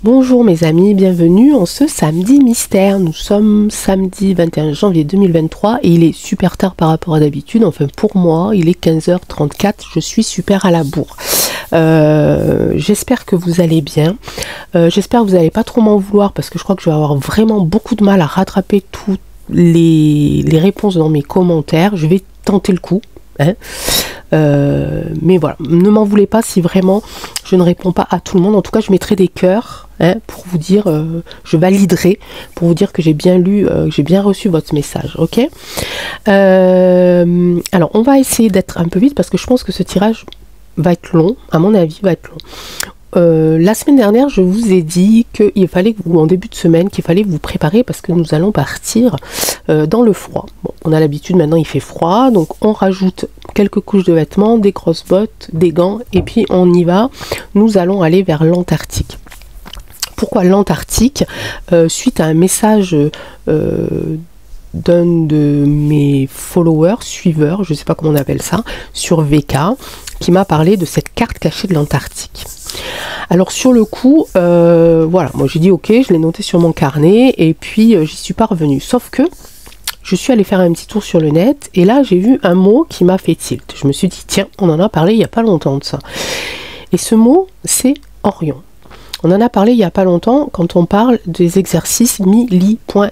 Bonjour mes amis, bienvenue en ce samedi mystère. Nous sommes samedi 21 janvier 2023 et il est super tard par rapport à d'habitude. Enfin pour moi, il est 15h34, je suis super à la bourre. J'espère que vous allez bien. J'espère que vous n'allez pas trop m'en vouloir parce que je crois que je vais avoir vraiment beaucoup de mal à rattraper toutes les réponses dans mes commentaires. Je vais tenter le coup. Hein. Mais voilà, ne m'en voulez pas si vraiment je ne réponds pas à tout le monde. En tout cas, je mettrai des cœurs pour vous dire, je validerai pour vous dire que j'ai bien lu, que j'ai bien reçu votre message. Ok. Alors, on va essayer d'être un peu vite parce que je pense que ce tirage va être long. À mon avis, va être long. La semaine dernière, je vous ai dit qu'il fallait que vous, en début de semaine, qu'il fallait vous préparer parce que nous allons partir dans le froid. Bon, on a l'habitude, maintenant il fait froid, donc on rajoute quelques couches de vêtements, des grosses bottes, des gants, et puis on y va. Nous allons aller vers l'Antarctique. Pourquoi l'Antarctique? Suite à un message d'un de mes followers, suiveurs, je ne sais pas comment on appelle ça, sur VK, qui m'a parlé de cette carte cachée de l'Antarctique. Alors sur le coup, voilà, moi j'ai dit ok, je l'ai noté sur mon carnet et puis j'y suis pas revenue. Sauf que je suis allée faire un petit tour sur le net et là j'ai vu un mot qui m'a fait tilt. Je me suis dit tiens, on en a parlé il n'y a pas longtemps de ça. Et ce mot, c'est Orion. On en a parlé il n'y a pas longtemps quand on parle des exercices mili.t.r.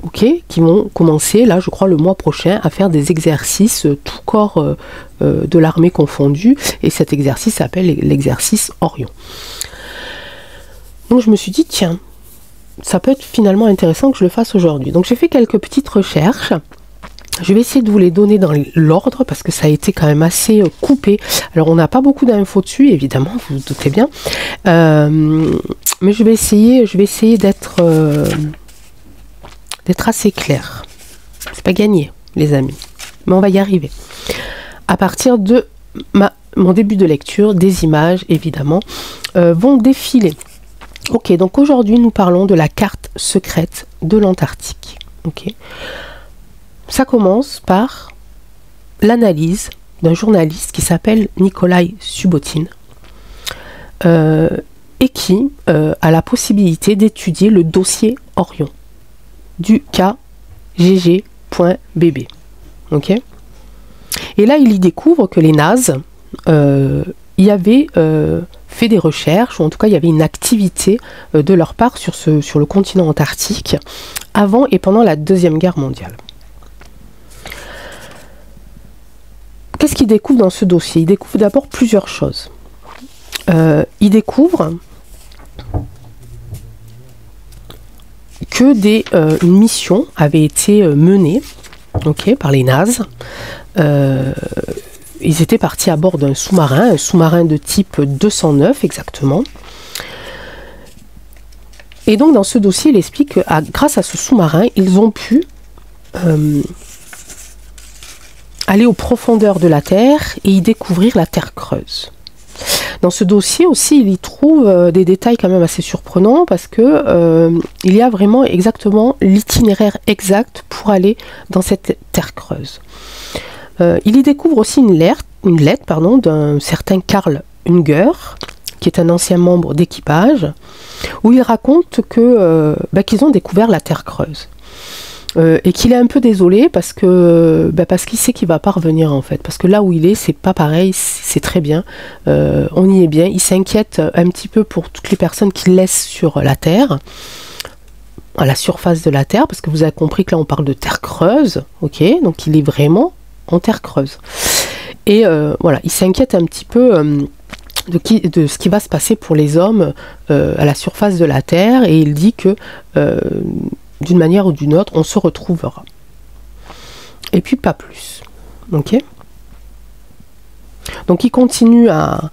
ok, qui vont commencer là je crois le mois prochain à faire des exercices tout corps de l'armée confondu, et cet exercice s'appelle l'exercice Orion. Donc je me suis dit tiens, ça peut être finalement intéressant que je le fasse aujourd'hui. Donc j'ai fait quelques petites recherches. Je vais essayer de vous les donner dans l'ordre parce que ça a été quand même assez coupé. Alors on n'a pas beaucoup d'infos dessus évidemment, vous vous doutez bien, mais je vais essayer d'être assez clair. C'est pas gagné les amis, mais on va y arriver. À partir de mon début de lecture, des images évidemment vont défiler. Ok, donc aujourd'hui nous parlons de la carte secrète de l'Antarctique. Ok, ça commence par l'analyse d'un journaliste qui s'appelle Nikolai Subotin et qui a la possibilité d'étudier le dossier Orion du cas gg.bb. Ok. Et là, il y découvre que les nazes y avaient fait des recherches, ou en tout cas, il y avait une activité de leur part sur le continent antarctique avant et pendant la Deuxième Guerre mondiale. Qu'est-ce qu'il découvre dans ce dossier? Il découvre d'abord plusieurs choses. Il découvre que une mission avait été menée par les nazes. Ils étaient partis à bord d'un sous-marin, un sous-marin de type 209 exactement. Et donc dans ce dossier, il explique que grâce à ce sous-marin, ils ont pu aller aux profondeurs de la Terre et y découvrir la Terre creuse. Dans ce dossier aussi, il y trouve des détails quand même assez surprenants parce que il y a vraiment exactement l'itinéraire exact pour aller dans cette terre creuse. Il y découvre aussi une lettre d'un certain Karl Unger, qui est un ancien membre d'équipage, où il raconte que qu'ils ont découvert la terre creuse. Et qu'il est un peu désolé parce qu'il sait qu'il va pas revenir en fait, parce que là où il est, c'est pas pareil, c'est très bien, on y est bien. Il s'inquiète un petit peu pour toutes les personnes qu'il laisse sur la Terre, à la surface de la Terre, parce que vous avez compris que là on parle de terre creuse, ok, donc il est vraiment en terre creuse. Et voilà, il s'inquiète un petit peu de ce qui va se passer pour les hommes à la surface de la Terre, et il dit que d'une manière ou d'une autre, on se retrouvera. Et puis pas plus. Ok. Donc il continue à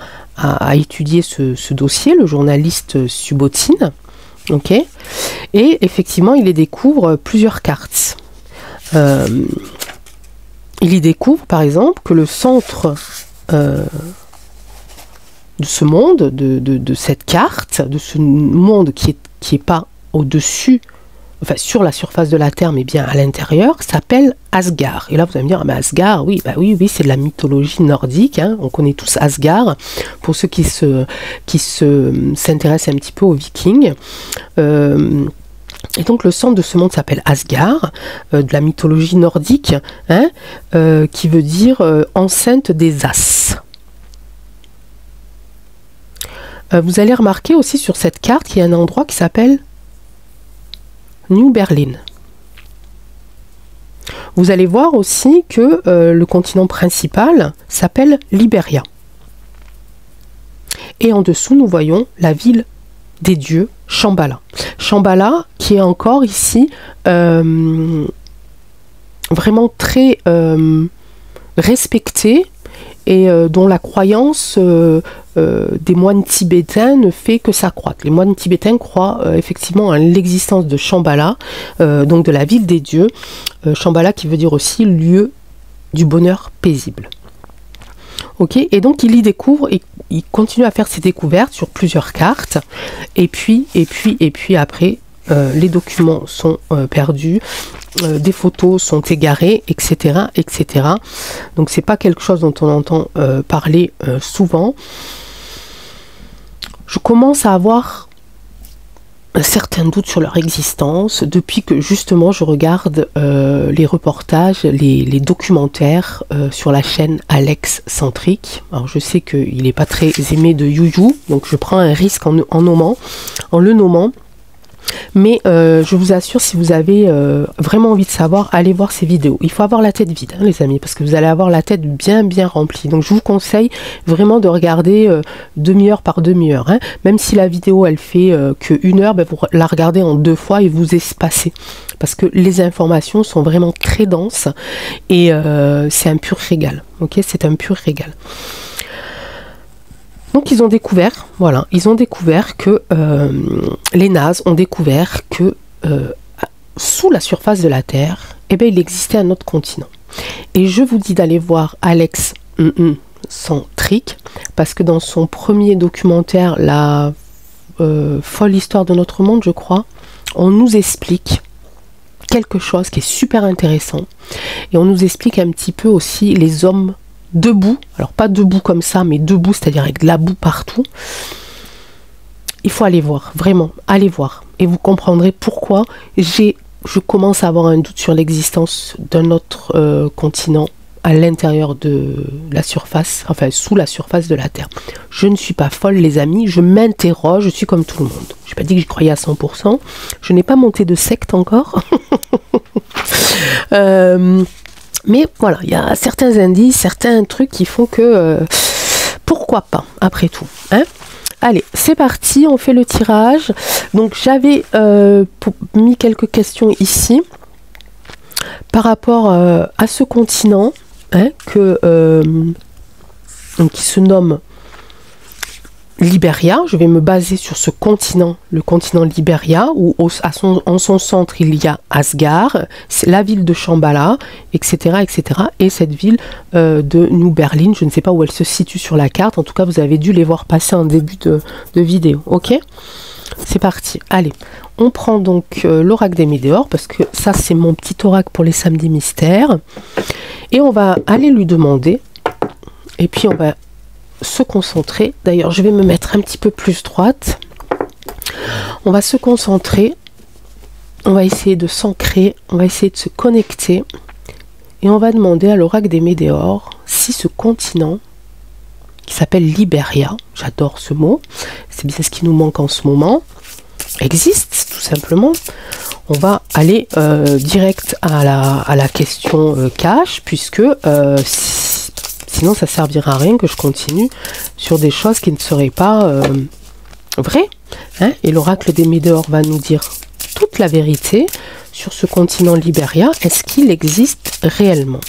étudier ce dossier, le journaliste Subotin. Ok. Et effectivement, il y découvre plusieurs cartes. Il y découvre par exemple que le centre de ce monde, de cette carte, de ce monde qui est pas au-dessus enfin sur la surface de la Terre, mais bien à l'intérieur, s'appelle Asgard. Et là, vous allez me dire, ah, mais Asgard, oui, bah oui, c'est de la mythologie nordique. Hein. On connaît tous Asgard, pour ceux qui s'intéressent un petit peu aux Vikings. Et donc le centre de ce monde s'appelle Asgard, de la mythologie nordique, hein, qui veut dire enceinte des As. Vous allez remarquer aussi sur cette carte qu'il y a un endroit qui s'appelle New Berlin. Vous allez voir aussi que le continent principal s'appelle Liberia. Et en dessous, nous voyons la ville des dieux, Shambhala. Shambhala qui est encore ici vraiment très respecté et dont la croyance des moines tibétains ne fait que s'accroître. Les moines tibétains croient effectivement à l'existence de Shambhala, donc de la ville des dieux. Shambhala qui veut dire aussi lieu du bonheur paisible. Ok, et donc il y découvre et il continue à faire ses découvertes sur plusieurs cartes. Et puis après, les documents sont perdus, des photos sont égarées, etc., etc. Donc c'est pas quelque chose dont on entend parler souvent. Je commence à avoir un certain doute sur leur existence depuis que justement je regarde les reportages, les documentaires sur la chaîne Alex Centric. Alors je sais qu'il n'est pas très aimé de YouYou, donc je prends un risque en le nommant. Mais je vous assure, si vous avez vraiment envie de savoir, allez voir ces vidéos. Il faut avoir la tête vide, hein, les amis, parce que vous allez avoir la tête bien remplie. Donc je vous conseille vraiment de regarder demi-heure par demi-heure. Hein. Même si la vidéo, elle fait que 1 heure, ben, vous la regardez en 2 fois et vous espacez. Parce que les informations sont vraiment très denses et c'est un pur régal. Ok, c'est un pur régal. Donc ils ont découvert, voilà, ils ont découvert que les nazes ont découvert que sous la surface de la Terre, eh bien, il existait un autre continent. Et je vous dis d'aller voir Alex Centric, parce que dans son premier documentaire, la folle histoire de notre monde, je crois, on nous explique quelque chose qui est super intéressant. Et on nous explique un petit peu aussi les hommes debout, alors pas debout comme ça, mais debout, c'est-à-dire avec de la boue partout. Il faut aller voir, vraiment, allez voir. Et vous comprendrez pourquoi je commence à avoir un doute sur l'existence d'un autre continent à l'intérieur de la surface, enfin sous la surface de la Terre. Je ne suis pas folle, les amis, je m'interroge, je suis comme tout le monde. Je n'ai pas dit que j'y croyais à 100%, je n'ai pas monté de secte encore. Mais voilà, il y a certains indices, certains trucs qui font que pourquoi pas, après tout. Hein. Allez, c'est parti, on fait le tirage. Donc j'avais mis quelques questions ici par rapport à ce continent hein, qui se nomme Liberia. Je vais me baser sur ce continent, le continent Liberia, où en son centre il y a Asgard, c'est la ville de Shambhala, etc., etc. Et cette ville de New Berlin, je ne sais pas où elle se situe sur la carte, en tout cas vous avez dû les voir passer en début de vidéo, ok? C'est parti, allez, on prend donc l'oracle des météores, parce que ça c'est mon petit oracle pour les samedis mystères, et on va aller lui demander, et puis on va se concentrer. D'ailleurs, je vais me mettre un petit peu plus droite. On va se concentrer. On va essayer de s'ancrer. On va essayer de se connecter. Et on va demander à l'oracle des météores si ce continent, qui s'appelle Liberia, j'adore ce mot, c'est bien ce qui nous manque en ce moment, existe tout simplement. On va aller direct à la question cash, puisque sinon, ça ne servira à rien que je continue sur des choses qui ne seraient pas vraies. Hein. Et l'oracle des météores va nous dire toute la vérité sur ce continent Liberia. Est-ce qu'il existe réellement?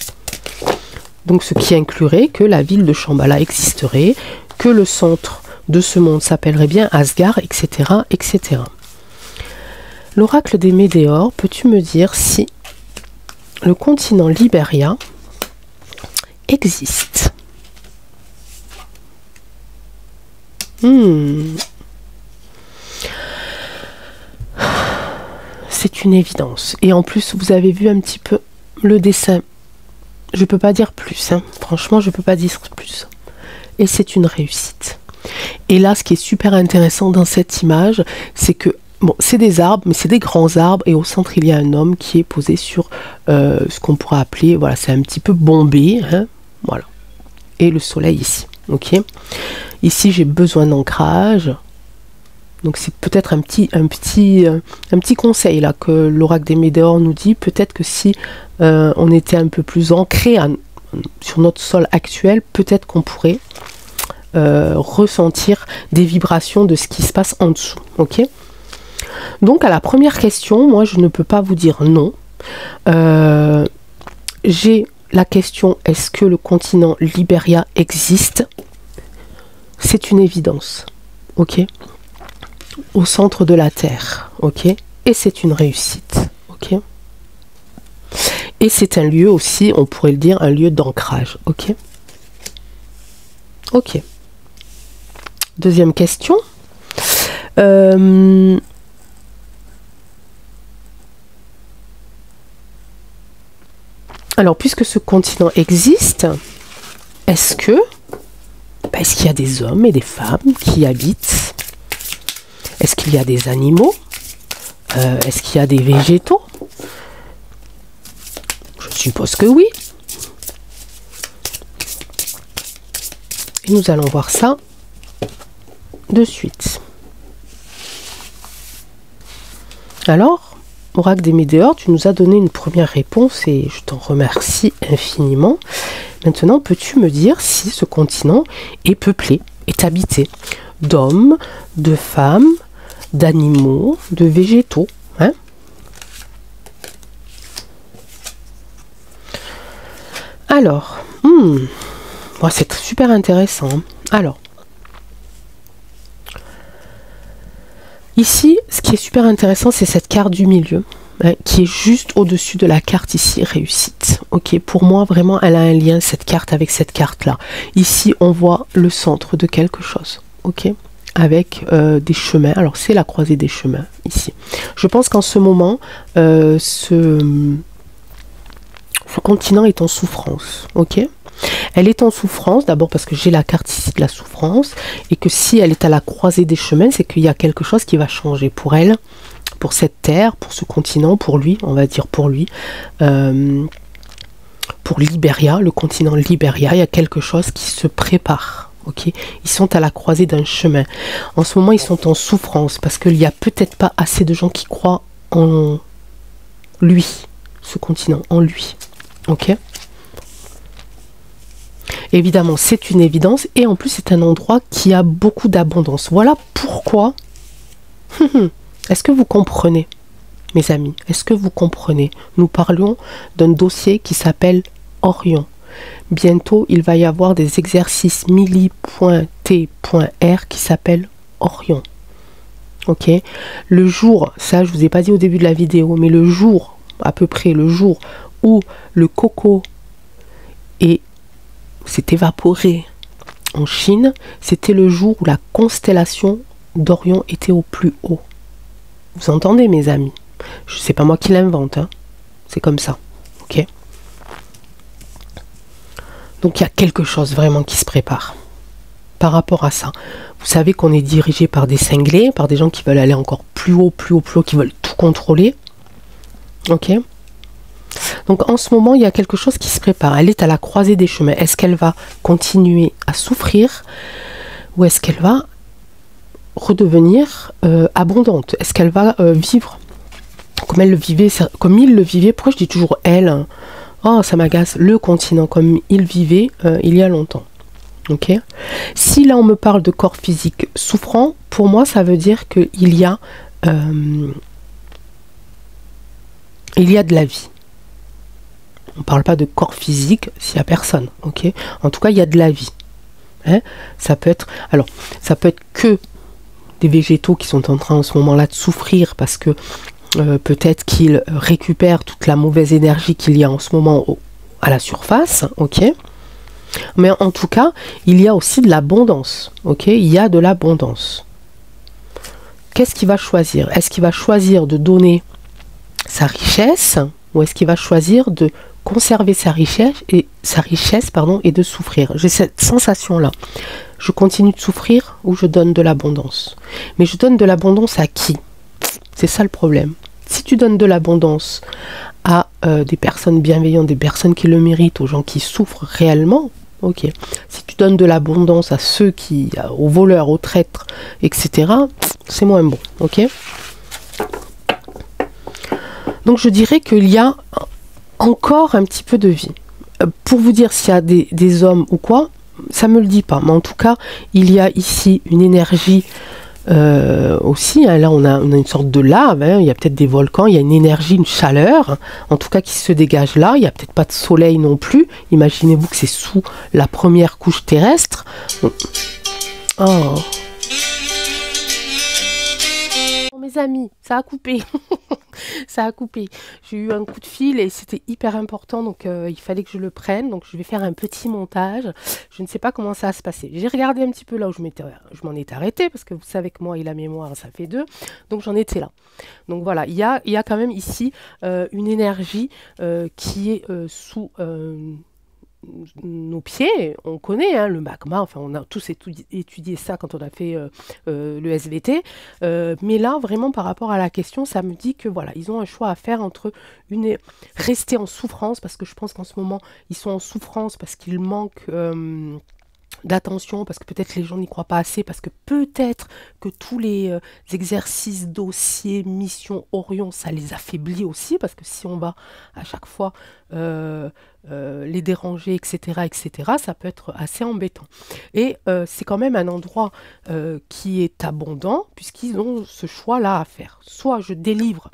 Donc, ce qui inclurait que la ville de Shambhala existerait, que le centre de ce monde s'appellerait bien Asgard, etc., etc. L'oracle des météores, peux-tu me dire si le continent Liberia existe? C'est c'est une évidence. Et en plus, vous avez vu un petit peu le dessin. Je peux pas dire plus, hein. Franchement, je peux pas dire plus. Et c'est une réussite. Et là, ce qui est super intéressant dans cette image, c'est que, bon, c'est des arbres, mais c'est des grands arbres, et au centre, il y a un homme qui est posé sur ce qu'on pourrait appeler, voilà, c'est un petit peu bombé, hein, voilà. Et le soleil ici, ok. Ici, j'ai besoin d'ancrage. Donc c'est peut-être un petit conseil là que l'oracle des Médéors nous dit. Peut-être que si on était un peu plus ancré sur notre sol actuel, peut-être qu'on pourrait ressentir des vibrations de ce qui se passe en dessous. Ok. Donc à la première question, moi je ne peux pas vous dire non. J'ai la question, est-ce que le continent Libéria existe? C'est une évidence. Ok. Au centre de la Terre, ok, et c'est une réussite, ok, et c'est un lieu aussi, on pourrait le dire, un lieu d'ancrage, ok, ok. Deuxième question. Alors, puisque ce continent existe, est-ce qu'il y a des hommes et des femmes qui y habitent? Est-ce qu'il y a des animaux? Est-ce qu'il y a des végétaux? Je suppose que oui. Et nous allons voir ça de suite. Alors, oracle des Médéors, tu nous as donné une première réponse et je t'en remercie infiniment. Maintenant, peux-tu me dire si ce continent est peuplé, est habité d'hommes, de femmes, d'animaux, de végétaux, hein? Alors, bon, c'est super intéressant. Alors, ici, ce qui est super intéressant, c'est cette carte du milieu, hein, qui est juste au-dessus de la carte ici, réussite. Ok, pour moi, vraiment, elle a un lien, cette carte, avec cette carte-là. Ici, on voit le centre de quelque chose, ok, avec des chemins. Alors c'est la croisée des chemins ici. Je pense qu'en ce moment ce continent est en souffrance, ok. Elle est en souffrance d'abord parce que j'ai la carte ici de la souffrance, et que si elle est à la croisée des chemins, c'est qu'il y a quelque chose qui va changer pour elle, pour cette terre, pour ce continent, pour lui, on va dire pour lui, pour Libéria, le continent Libéria. Il y a quelque chose qui se prépare. Ok, ils sont à la croisée d'un chemin. En ce moment, ils sont en souffrance parce qu'il n'y a peut-être pas assez de gens qui croient en lui, ce continent, en lui. Ok. Évidemment, c'est une évidence et en plus, c'est un endroit qui a beaucoup d'abondance. Voilà pourquoi. Est-ce que vous comprenez, mes amis? Est-ce que vous comprenez? Nous parlons d'un dossier qui s'appelle Orion. Bientôt, il va y avoir des exercices mili.t.r qui s'appellent Orion. Ok. Le jour, ça je vous ai pas dit au début de la vidéo, mais le jour, à peu près le jour où le coco s'est évaporé en Chine, c'était le jour où la constellation d'Orion était au plus haut. Vous entendez, mes amis? C'est pas moi qui l'invente, hein. C'est comme ça. Ok. Donc il y a quelque chose vraiment qui se prépare par rapport à ça. Vous savez qu'on est dirigé par des cinglés, par des gens qui veulent aller encore plus haut, plus haut, plus haut, qui veulent tout contrôler. Ok. Donc en ce moment, il y a quelque chose qui se prépare. Elle est à la croisée des chemins. Est-ce qu'elle va continuer à souffrir ou est-ce qu'elle va redevenir abondante? Est-ce qu'elle va vivre comme elle le vivait, comme il le vivait? Pourquoi je dis toujours elle? Oh, ça m'agace. Le continent comme il vivait il y a longtemps. Ok. Si là on me parle de corps physique souffrant, pour moi ça veut dire qu'il y a de la vie. On ne parle pas de corps physique s'il n'y a personne. Ok. En tout cas, il y a de la vie. Hein, ça peut être. Alors, ça peut être que des végétaux qui sont en train en ce moment-là de souffrir parce que peut-être qu'ils récupèrent toute la mauvaise énergie qu'il y a en ce moment à la surface, ok. Mais en tout cas, il y a aussi de l'abondance, ok. Il y a de l'abondance. Qu'est-ce qu'il va choisir? Est-ce qu'il va choisir de donner sa richesse, ou est-ce qu'il va choisir de conserver sa richesse et de souffrir? J'ai cette sensation-là. Je continue de souffrir ou je donne de l'abondance? Mais je donne de l'abondance à qui? C'est ça le problème. Si tu donnes de l'abondance à des personnes bienveillantes, des personnes qui le méritent, aux gens qui souffrent réellement, ok. Si tu donnes de l'abondance à ceux qui, aux voleurs, aux traîtres, etc., c'est moins bon, ok. Donc je dirais qu'il y a encore un petit peu de vie. Pour vous dire s'il y a des hommes ou quoi, ça me le dit pas. Mais en tout cas, il y a ici une énergie aussi. Hein, là, on a une sorte de lave. Hein, il y a peut-être des volcans. Il y a une énergie, une chaleur, en tout cas qui se dégage là. Il n'y a peut-être pas de soleil non plus. Imaginez-vous que c'est sous la première couche terrestre. Oh. Mes amis, ça a coupé. Ça a coupé. J'ai eu un coup de fil et c'était hyper important, donc il fallait que je le prenne. Donc je vais faire un petit montage. Je ne sais pas comment ça va se passer. J'ai regardé un petit peu là où je m'en étais arrêtée, parce que vous savez que moi et la mémoire, ça fait deux. Donc j'en étais là. Donc voilà, il y a quand même ici une énergie qui est sous... nos pieds, on connaît hein, le magma, enfin on a tous étudié ça quand on a fait le SVT, mais là vraiment par rapport à la question, ça me dit que voilà, ils ont un choix à faire entre rester en souffrance, parce que je pense qu'en ce moment ils sont en souffrance parce qu'il manque d'attention, parce que peut-être les gens n'y croient pas assez, parce que peut-être que tous les exercices, dossiers, missions, Orion, ça les affaiblit aussi, parce que si on va à chaque fois les déranger, etc., ça peut être assez embêtant. Et c'est quand même un endroit qui est abondant, puisqu'ils ont ce choix-là à faire. Soit je délivre,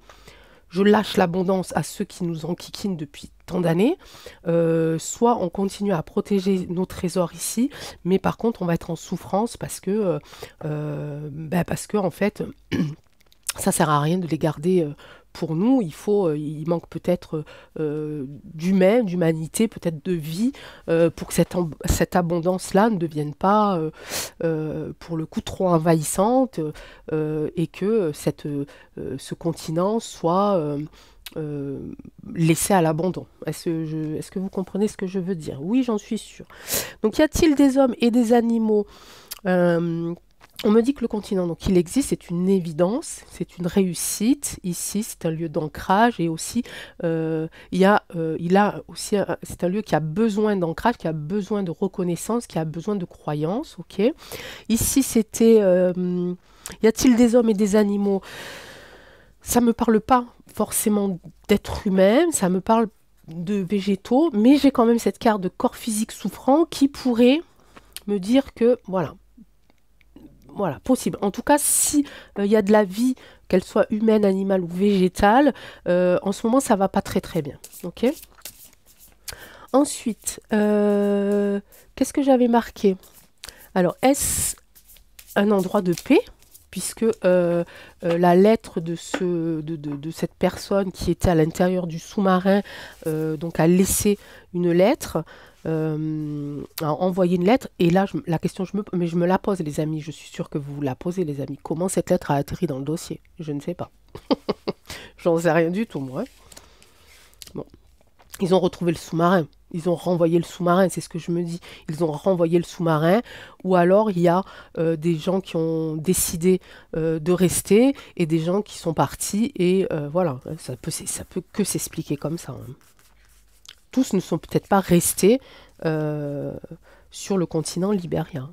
je lâche l'abondance à ceux qui nous enquiquinent depuis tant d'années, soit on continue à protéger nos trésors ici, mais par contre on va être en souffrance parce que en fait ça sert à rien de les garder pour nous. Il manque peut-être d'humanité, peut-être de vie, pour que cette abondance-là ne devienne pas, pour le coup, trop envahissante, et que ce continent soit laissé à l'abandon. Est-ce que vous comprenez ce que je veux dire? Oui, j'en suis sûre. Donc, y a-t-il des hommes et des animaux on me dit que le continent, donc il existe, c'est une évidence, c'est une réussite. Ici, c'est un lieu d'ancrage et aussi, c'est un lieu qui a besoin d'ancrage, qui a besoin de reconnaissance, qui a besoin de croyance. Ok. Ici, c'était, y a-t-il des hommes et des animaux? Ça me parle pas forcément d'êtres humains, ça me parle de végétaux, mais j'ai quand même cette carte de corps physique souffrant qui pourrait me dire que voilà. Voilà, possible. En tout cas, si y a de la vie, qu'elle soit humaine, animale ou végétale, en ce moment, ça va pas très très bien. Ok. Ensuite, qu'est-ce que j'avais marqué? Alors, est-ce un endroit de paix? Puisque la lettre de cette personne qui était à l'intérieur du sous-marin donc a laissé une lettre, a envoyé une lettre, et là la question je me la pose les amis, je suis sûre que vous la posez les amis, comment cette lettre a atterri dans le dossier? Je ne sais pas. J'en sais rien du tout moi. Bon. Ils ont retrouvé le sous-marin. Ils ont renvoyé le sous-marin, c'est ce que je me dis. Ils ont renvoyé le sous-marin, ou alors il y a des gens qui ont décidé de rester et des gens qui sont partis, et voilà, ça peut que s'expliquer comme ça. Hein. Tous ne sont peut-être pas restés sur le continent libérien.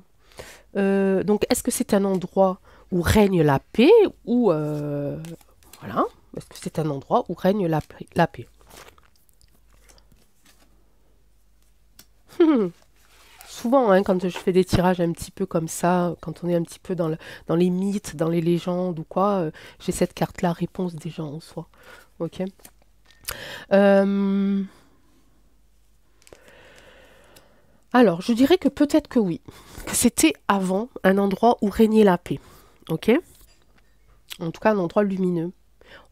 Donc, est-ce que c'est un endroit où règne la paix, ou voilà, est-ce que c'est un endroit où règne la paix? Souvent, hein, quand je fais des tirages un petit peu comme ça, quand on est un petit peu dans les mythes, dans les légendes ou quoi, j'ai cette carte-là, réponse des gens en soi. Ok. Alors, je dirais que peut-être que oui, que c'était avant un endroit où régnait la paix. Ok. En tout cas, un endroit lumineux.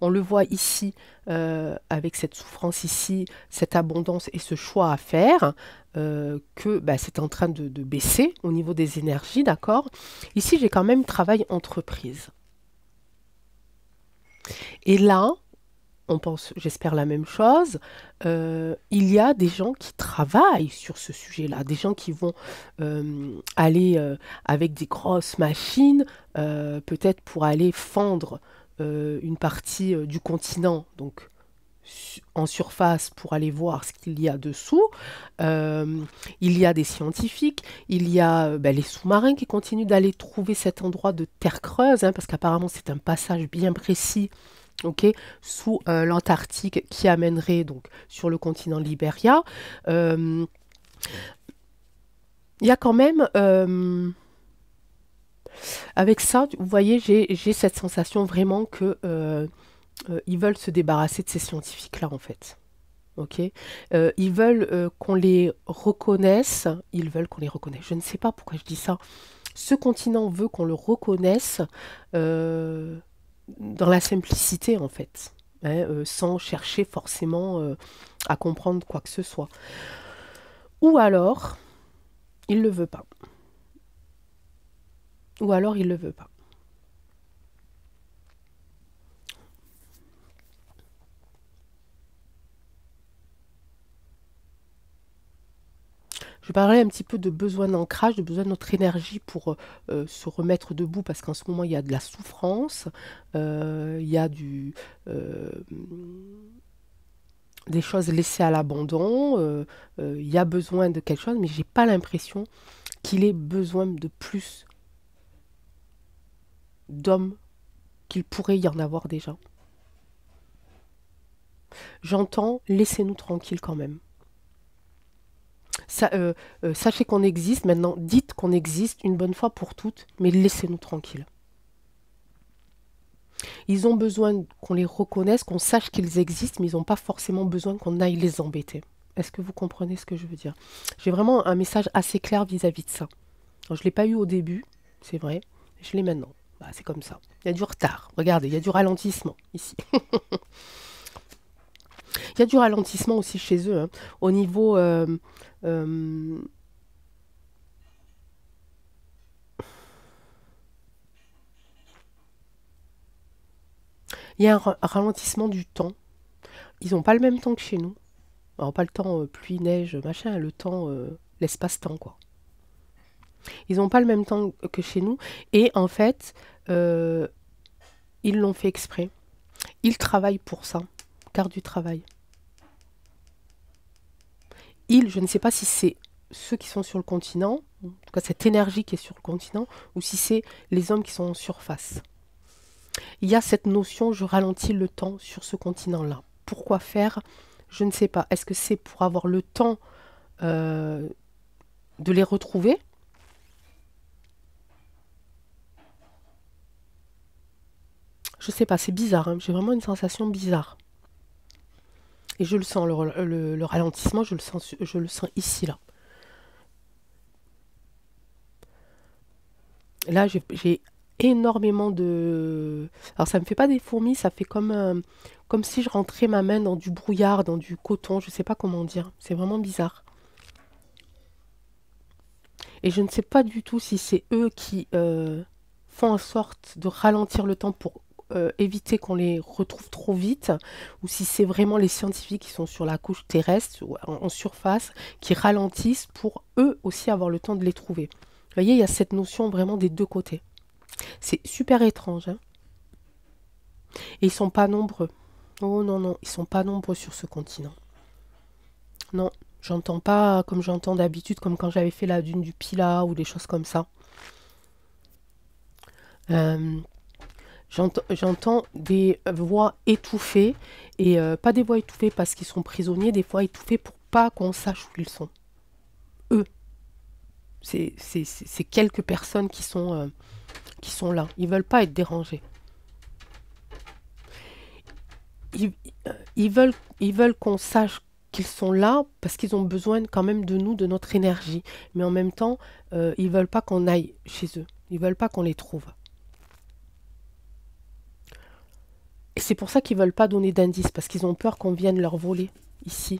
On le voit ici, avec cette souffrance ici, cette abondance et ce choix à faire, que c'est en train de baisser au niveau des énergies, d'accord? Ici, j'ai quand même travail entreprise. Et là, on pense, j'espère, la même chose. Il y a des gens qui travaillent sur ce sujet-là, des gens qui vont aller avec des grosses machines, peut-être pour aller fendre une partie du continent, donc en surface pour aller voir ce qu'il y a dessous. Il y a des scientifiques, il y a les sous-marins qui continuent d'aller trouver cet endroit de terre creuse, hein, parce qu'apparemment c'est un passage bien précis, ok, sous l'Antarctique qui amènerait donc sur le continent Liberia. Il y a quand même, avec ça, vous voyez, j'ai cette sensation vraiment que ils veulent se débarrasser de ces scientifiques-là, en fait. Ok, ils veulent qu'on les reconnaisse. Ils veulent qu'on les reconnaisse. Je ne sais pas pourquoi je dis ça. Ce continent veut qu'on le reconnaisse dans la simplicité, en fait, hein, sans chercher forcément à comprendre quoi que ce soit. Ou alors, il ne le veut pas. Ou alors, il ne le veut pas. Je parlais un petit peu de besoin d'ancrage, de besoin de notre énergie pour se remettre debout, parce qu'en ce moment, il y a de la souffrance, il y a des choses laissées à l'abandon, il y a besoin de quelque chose, mais j'ai pas l'impression qu'il ait besoin de plus d'hommes qu'il pourrait y en avoir déjà. J'entends, laissez-nous tranquilles quand même. Sachez qu'on existe maintenant, dites qu'on existe une bonne fois pour toutes, mais laissez-nous tranquilles. Ils ont besoin qu'on les reconnaisse, qu'on sache qu'ils existent, mais ils n'ont pas forcément besoin qu'on aille les embêter. Est-ce que vous comprenez ce que je veux dire? J'ai vraiment un message assez clair vis-à-vis de ça. Alors, je ne l'ai pas eu au début, c'est vrai, je l'ai maintenant. Bah, c'est comme ça. Il y a du retard. Regardez, il y a du ralentissement ici. Il y a du ralentissement aussi chez eux, hein. Au niveau... il y a un ralentissement du temps. Ils n'ont pas le même temps que chez nous. Alors, pas le temps pluie, neige, machin, le temps, l'espace-temps, quoi. Ils n'ont pas le même temps que chez nous. Et en fait, ils l'ont fait exprès. Ils travaillent pour ça, car du travail. Je ne sais pas si c'est ceux qui sont sur le continent, en tout cas cette énergie qui est sur le continent, ou si c'est les hommes qui sont en surface. Il y a cette notion, je ralentis le temps sur ce continent-là. Pourquoi faire? Je ne sais pas. Est-ce que c'est pour avoir le temps de les retrouver? Je sais pas, c'est bizarre, hein. J'ai vraiment une sensation bizarre. Et je le sens, le ralentissement, je le sens ici, là. Là, j'ai énormément de... Alors, ça me fait pas des fourmis, ça fait comme si je rentrais ma main dans du brouillard, dans du coton, je sais pas comment dire. C'est vraiment bizarre. Et je ne sais pas du tout si c'est eux qui font en sorte de ralentir le temps pour éviter qu'on les retrouve trop vite, ou si c'est vraiment les scientifiques qui sont sur la couche terrestre, ou en surface, qui ralentissent pour eux aussi avoir le temps de les trouver. Vous voyez, il y a cette notion vraiment des deux côtés. C'est super étrange, hein. Et ils sont pas nombreux. Oh non, non, ils sont pas nombreux sur ce continent. Non, j'entends pas comme j'entends d'habitude, comme quand j'avais fait la dune du Pilat ou des choses comme ça. J'entends des voix étouffées, et pas des voix étouffées parce qu'ils sont prisonniers, des voix étouffées pour pas qu'on sache où ils sont. Eux. C'est quelques personnes qui sont là. Ils veulent pas être dérangés. Ils veulent qu'on sache qu'ils sont là parce qu'ils ont besoin quand même de nous, de notre énergie. Mais en même temps, ils veulent pas qu'on aille chez eux. Ils veulent pas qu'on les trouve. Et c'est pour ça qu'ils veulent pas donner d'indices, parce qu'ils ont peur qu'on vienne leur voler ici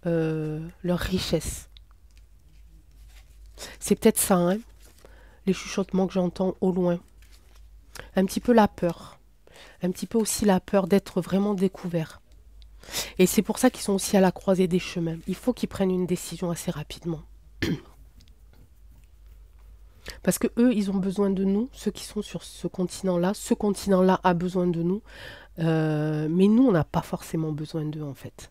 leur richesse. C'est peut-être ça, hein, les chuchotements que j'entends au loin. Un petit peu la peur. Un petit peu aussi la peur d'être vraiment découvert. Et c'est pour ça qu'ils sont aussi à la croisée des chemins. Il faut qu'ils prennent une décision assez rapidement. Parce que eux, ils ont besoin de nous, ceux qui sont sur ce continent-là. Ce continent-là a besoin de nous. Mais nous, on n'a pas forcément besoin d'eux, en fait.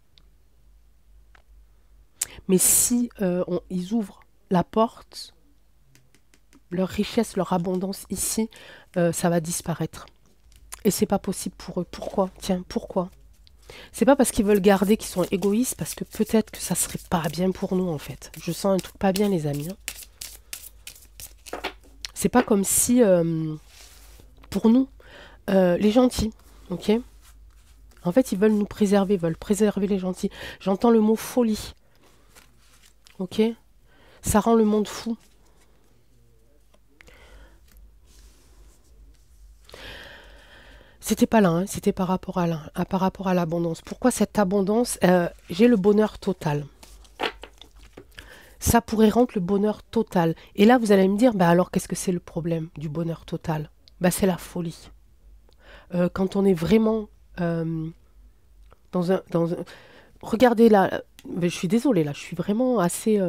Mais si ils ouvrent la porte, leur richesse, leur abondance ici, ça va disparaître. Et c'est pas possible pour eux. Pourquoi? Tiens, pourquoi? C'est pas parce qu'ils veulent garder qu'ils sont égoïstes, parce que peut-être que ça serait pas bien pour nous, en fait. Je sens un truc pas bien, les amis. Hein. C'est pas comme si, pour nous, les gentils, ok? En fait, ils veulent nous préserver, veulent préserver les gentils. J'entends le mot folie, ok? Ça rend le monde fou. C'était pas là, hein, c'était par rapport à l'abondance. Pourquoi cette abondance? J'ai le bonheur total. Ça pourrait rendre le bonheur total. Et là, vous allez me dire, bah alors qu'est-ce que c'est le problème du bonheur total? Bah c'est la folie. Quand on est vraiment dans un... Regardez là, je suis désolée là, je suis vraiment assez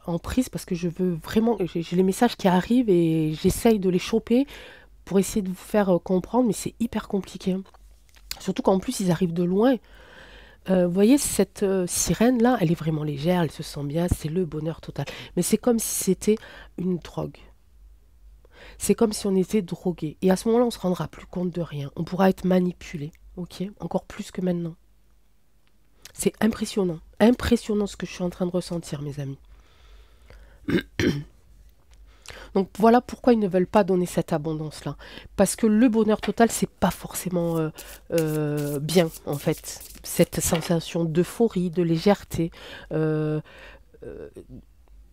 en prise parce que je veux vraiment... J'ai les messages qui arrivent et j'essaye de les choper pour essayer de vous faire comprendre, mais c'est hyper compliqué. Surtout qu'en plus, ils arrivent de loin. Vous voyez, cette sirène-là, elle est vraiment légère, elle se sent bien, c'est le bonheur total. Mais c'est comme si c'était une drogue. C'est comme si on était drogué. Et à ce moment-là, on ne se rendra plus compte de rien. On pourra être manipulé, ok? Encore plus que maintenant. C'est impressionnant. Impressionnant ce que je suis en train de ressentir, mes amis. Donc voilà pourquoi ils ne veulent pas donner cette abondance-là. Parce que le bonheur total, c'est pas forcément bien, en fait. Cette sensation d'euphorie, de légèreté, de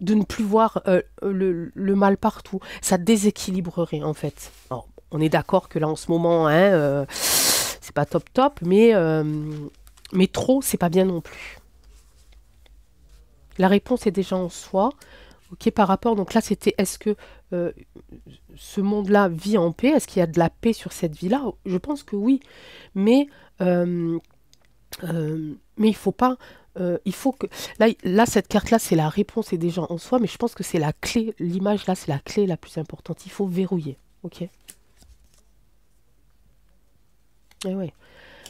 ne plus voir le mal partout. Ça déséquilibrerait, en fait. Alors, on est d'accord que là, en ce moment, hein, c'est pas top top, mais trop, c'est pas bien non plus. La réponse est déjà en soi. Ok, par rapport, donc là c'était, est-ce que ce monde-là vit en paix? Est-ce qu'il y a de la paix sur cette vie-là? Je pense que oui, mais il faut pas, il faut que, là cette carte-là c'est la réponse est déjà en soi, mais je pense que c'est la clé, l'image là c'est la clé la plus importante, il faut verrouiller, ok? Eh ouais.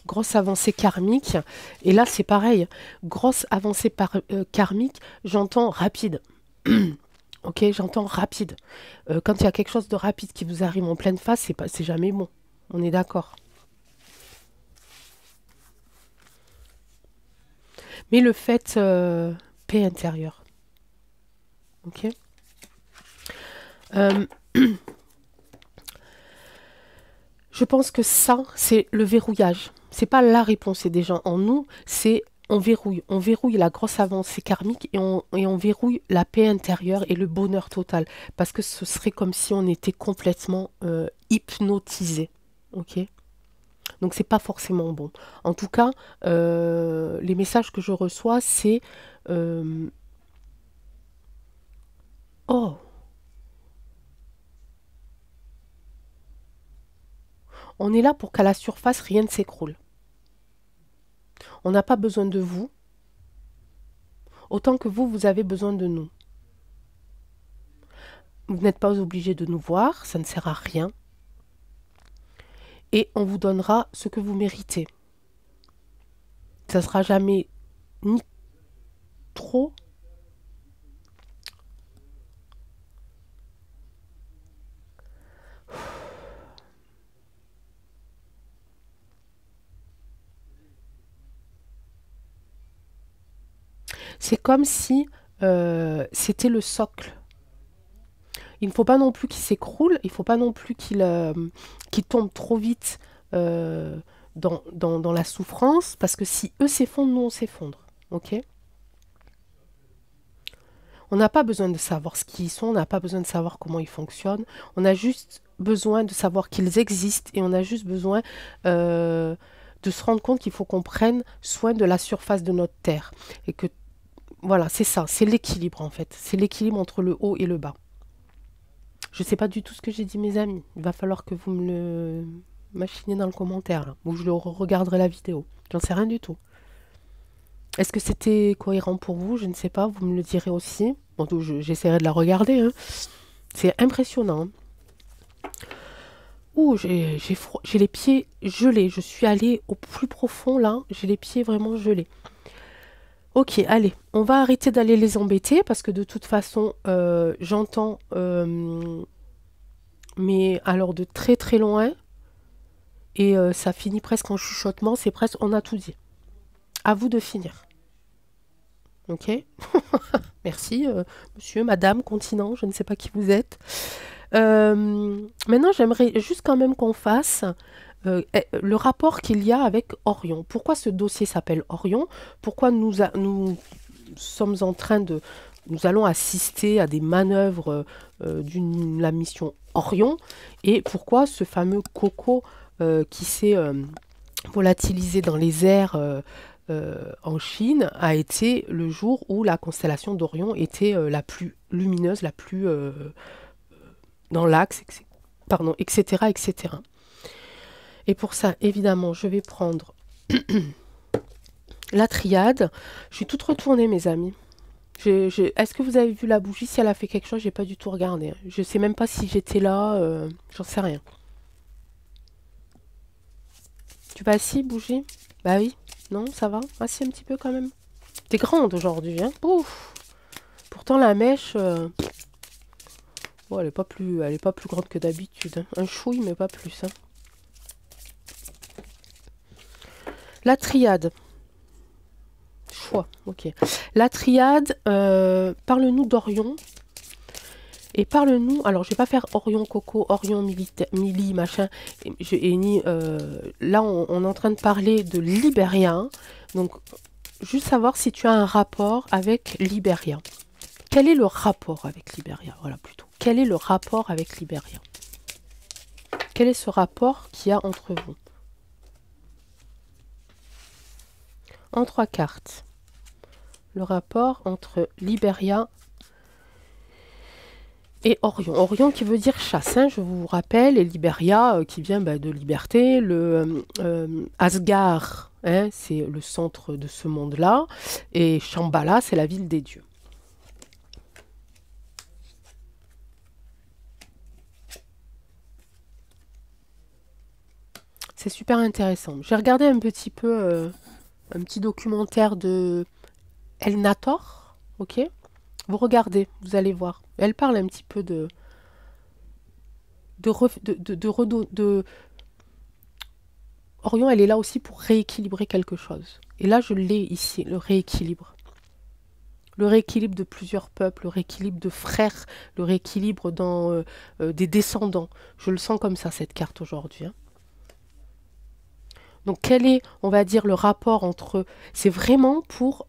Grosse avancée karmique, et là c'est pareil, grosse avancée karmique, j'entends rapide. Ok, j'entends rapide. Quand il y a quelque chose de rapide qui vous arrive en pleine face, c'est jamais bon. On est d'accord. Mais le fait, paix intérieure. Ok. Je pense que ça, c'est le verrouillage. C'est pas la réponse, c'est déjà en nous, c'est on verrouille la grosse avancée karmique et on verrouille la paix intérieure et le bonheur total. Parce que ce serait comme si on était complètement hypnotisé. Ok? Donc c'est pas forcément bon. En tout cas, les messages que je reçois, c'est oh, on est là pour qu'à la surface, rien ne s'écroule. On n'a pas besoin de vous, autant que vous, vous avez besoin de nous. Vous n'êtes pas obligé de nous voir, ça ne sert à rien. Et on vous donnera ce que vous méritez. Ça ne sera jamais ni trop, c'est comme si c'était le socle. Il ne faut pas non plus qu'il s'écroule, il ne faut pas non plus qu'il tombe trop vite dans la souffrance, parce que si eux s'effondrent, nous on s'effondre. Ok? On n'a pas besoin de savoir ce qu'ils sont, on n'a pas besoin de savoir comment ils fonctionnent, on a juste besoin de savoir qu'ils existent et on a juste besoin de se rendre compte qu'il faut qu'on prenne soin de la surface de notre terre. Et que, voilà, c'est ça, c'est l'équilibre en fait, c'est l'équilibre entre le haut et le bas. Je ne sais pas du tout ce que j'ai dit, mes amis. Il va falloir que vous me le machinez dans le commentaire, là, ou je regarderai la vidéo. J'en sais rien du tout. Est-ce que c'était cohérent pour vous? Je ne sais pas, vous me le direz aussi. Bon, donc j'essaierai de la regarder, hein. C'est impressionnant, hein. Ouh, j'ai les pieds gelés. Je suis allée au plus profond là. J'ai les pieds vraiment gelés. Ok, allez, on va arrêter d'aller les embêter parce que de toute façon, j'entends, mais alors de très très loin, et ça finit presque en chuchotement. C'est presque, on a tout dit. À vous de finir. Ok. Merci, monsieur, madame, continent, je ne sais pas qui vous êtes. Maintenant, j'aimerais juste quand même qu'on fasse le rapport qu'il y a avec Orion. Pourquoi ce dossier s'appelle Orion? Pourquoi nous sommes en train de... Nous allons assister à des manœuvres de la mission Orion? Et pourquoi ce fameux coco qui s'est volatilisé dans les airs en Chine a été le jour où la constellation d'Orion était la plus lumineuse, la plus dans l'axe, pardon, etc., etc. Et pour ça, évidemment, je vais prendre la triade. Je suis toute retournée, mes amis. Est-ce que vous avez vu la bougie? Si elle a fait quelque chose, j'ai pas du tout regardé. Je sais même pas si j'étais là, j'en sais rien. Tu vas assis, bougie? Bah oui. Non, ça va? Assis un petit peu quand même. T'es grande aujourd'hui, hein? Ouf. Pourtant, la mèche... bon, elle est pas plus grande que d'habitude, hein. Un chouille, mais pas plus, hein. La triade. Choix, ok. La triade, parle-nous d'Orion. Et parle-nous, alors je vais pas faire Orion Coco, Orion Mili, machin, là on est en train de parler de Libéria, donc juste savoir si tu as un rapport avec Libéria. Quel est le rapport avec Libéria? Voilà, plutôt. Quel est le rapport avec Libéria? Quel est ce rapport qu'il y a entre vous? En 3 cartes. Le rapport entre Libéria et Orion. Orion qui veut dire chasse, hein, je vous rappelle, et Libéria qui vient de liberté. Le Asgard, hein, c'est le centre de ce monde-là. Et Shambhala, c'est la ville des dieux. C'est super intéressant. J'ai regardé un petit peu, un petit documentaire de Elnator, ok? Vous regardez, vous allez voir. Elle parle un petit peu Orion, elle est là aussi pour rééquilibrer quelque chose. Et là, je l'ai ici, le rééquilibre. Le rééquilibre de plusieurs peuples, le rééquilibre de frères, le rééquilibre dans des descendants. Je le sens comme ça, cette carte aujourd'hui, hein. Donc, quel est, on va dire, le rapport entre... C'est vraiment pour...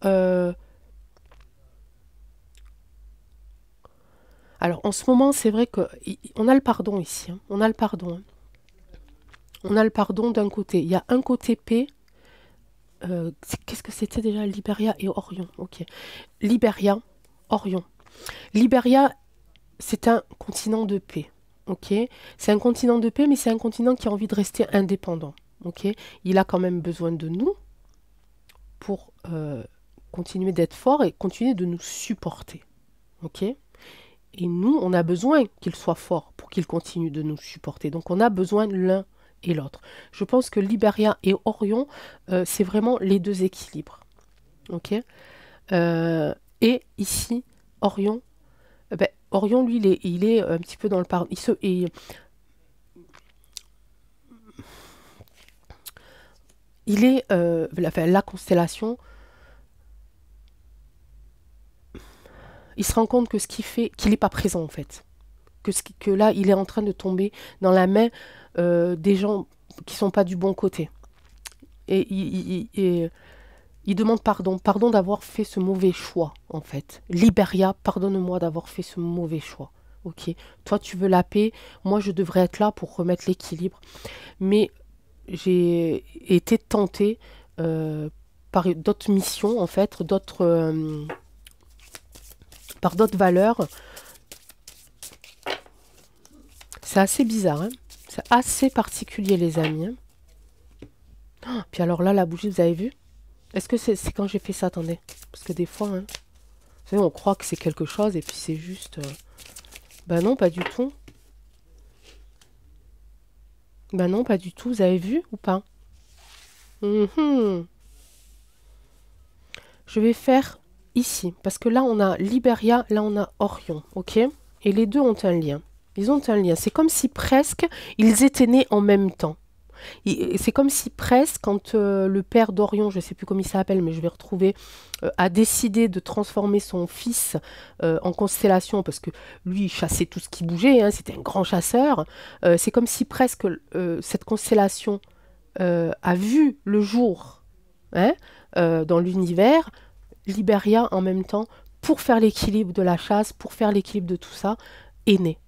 Alors, en ce moment, c'est vrai qu'on a le pardon ici, hein. On a le pardon, hein. On a le pardon d'un côté. Il y a un côté paix. Qu'est-ce que c'était déjà? Libéria et Orion. Ok. Libéria, Orion. Libéria, c'est un continent de paix. Ok. C'est un continent de paix, mais c'est un continent qui a envie de rester indépendant. Ok. Il a quand même besoin de nous pour continuer d'être fort et continuer de nous supporter. Ok. Et nous, on a besoin qu'il soit fort pour qu'il continue de nous supporter. Donc, on a besoin de l'un et l'autre. Je pense que Libéria et Orion, c'est vraiment les deux équilibres. Ok. Et ici, Orion, Orion, lui, il est un petit peu dans le pardon. Il est la constellation. Il se rend compte que ce qu'il fait, qu'il n'est pas présent en fait. Que là, il est en train de tomber dans la main des gens qui sont pas du bon côté. Et il demande pardon d'avoir fait ce mauvais choix, en fait. Libéria, pardonne-moi d'avoir fait ce mauvais choix. Ok, toi tu veux la paix, moi je devrais être là pour remettre l'équilibre. Mais j'ai été tentée par d'autres missions, en fait, par d'autres valeurs. C'est assez bizarre, hein. C'est assez particulier, les amis, hein. Oh, puis alors là, la bougie, vous avez vu? Est-ce que c'est quand j'ai fait ça? Attendez. Parce que des fois, hein, vous savez, on croit que c'est quelque chose et puis c'est juste... Bah non, pas du tout. Bah non, pas du tout. Vous avez vu ou pas? Je vais faire ici. Parce que là, on a Liberia, là, on a Orion. Ok? Et les deux ont un lien. Ils ont un lien. C'est comme si presque ils étaient nés en même temps. C'est comme si presque, quand le père d'Orion, je ne sais plus comment il s'appelle, mais je vais retrouver, a décidé de transformer son fils en constellation, parce que lui, il chassait tout ce qui bougeait, hein, c'était un grand chasseur. C'est comme si presque cette constellation a vu le jour, hein, dans l'univers, Liberia en même temps, pour faire l'équilibre de la chasse, pour faire l'équilibre de tout ça, est né.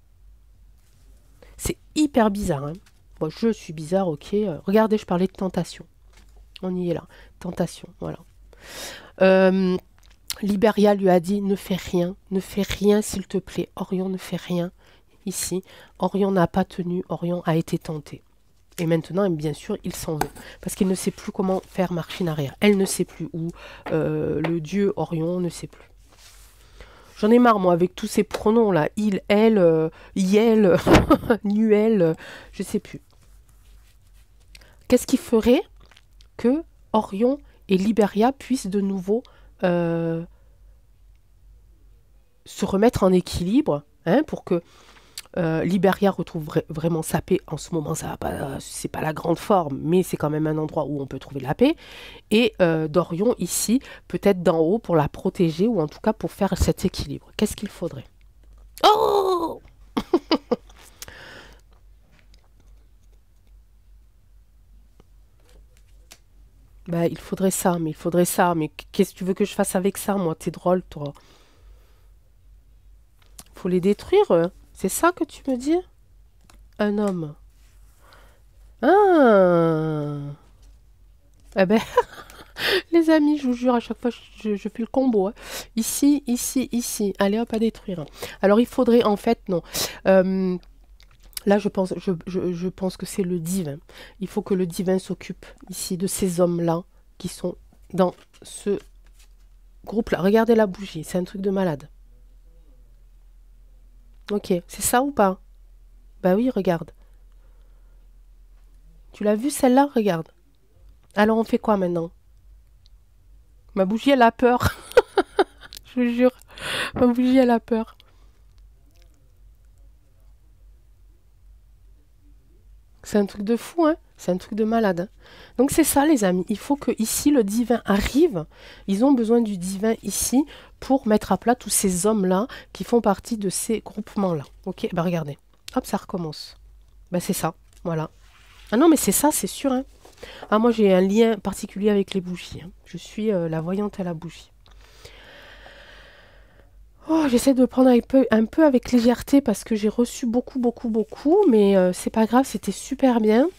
C'est hyper bizarre, hein. Bon, je suis bizarre, ok. Regardez, je parlais de tentation. On y est là. Tentation, voilà. Liberia lui a dit, ne fais rien s'il te plaît. Orion ne fait rien ici. Orion n'a pas tenu, Orion a été tenté. Et maintenant, bien sûr, il s'en veut. Parce qu'il ne sait plus comment faire machine arrière. Elle ne sait plus où. Le dieu Orion ne sait plus. J'en ai marre, moi, avec tous ces pronoms là. Il, elle, yel, nuel, je sais plus. Qu'est-ce qui ferait que Orion et Liberia puissent de nouveau se remettre en équilibre, hein, pour que Liberia retrouve vraiment sa paix? En ce moment, ça va pas, c'est pas la grande forme, mais c'est quand même un endroit où on peut trouver la paix. Et d'Orion ici, peut-être d'en haut pour la protéger, ou en tout cas pour faire cet équilibre. Qu'est-ce qu'il faudrait? Oh! Bah, il faudrait ça, mais qu'est-ce que tu veux que je fasse avec ça, moi? T'es drôle, toi. Faut les détruire, c'est ça que tu me dis? Un homme. Ah! Eh ben, les amis, je vous jure, à chaque fois, je fais le combo, hein. Ici, ici, ici. Allez, hop, à détruire. Alors, il faudrait, en fait, non. Là, je pense que c'est le divin. Il faut que le divin s'occupe ici de ces hommes-là qui sont dans ce groupe-là. Regardez la bougie, c'est un truc de malade. Ok, c'est ça ou pas? Bah oui, regarde. Tu l'as vu celle-là? Regarde. Alors, on fait quoi maintenant? Ma bougie, elle a peur. Je vous jure. Ma bougie, elle a peur. C'est un truc de fou, hein? C'est un truc de malade, hein. Donc c'est ça, les amis. Il faut que ici le divin arrive. Ils ont besoin du divin ici pour mettre à plat tous ces hommes-là qui font partie de ces groupements-là. Ok, bah regardez. Hop, ça recommence. Bah c'est ça, voilà. Ah non, mais c'est ça, c'est sûr, hein. Ah, moi j'ai un lien particulier avec les bougies, hein. Je suis la voyante à la bougie. Oh, j'essaie de le prendre un peu avec légèreté parce que j'ai reçu beaucoup, mais c'est pas grave, c'était super bien.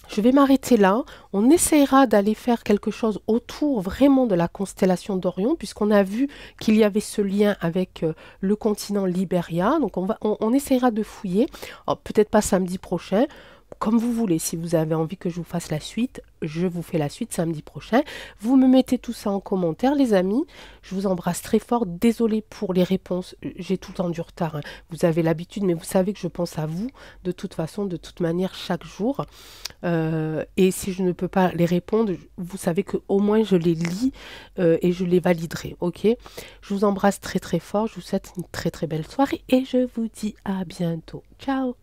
Je vais m'arrêter là. On essaiera d'aller faire quelque chose autour vraiment de la constellation d'Orion, puisqu'on a vu qu'il y avait ce lien avec le continent Liberia. Donc on essaiera de fouiller. Peut-être pas samedi prochain. Comme vous voulez, si vous avez envie que je vous fasse la suite, je vous fais la suite samedi prochain. Vous me mettez tout ça en commentaire, les amis. Je vous embrasse très fort. Désolée pour les réponses. J'ai tout le temps du retard, hein. Vous avez l'habitude, mais vous savez que je pense à vous de toute façon, de toute manière, chaque jour. Et si je ne peux pas les répondre, vous savez qu'au moins je les lis et je les validerai. Ok? Je vous embrasse très très fort. Je vous souhaite une très très belle soirée et je vous dis à bientôt. Ciao!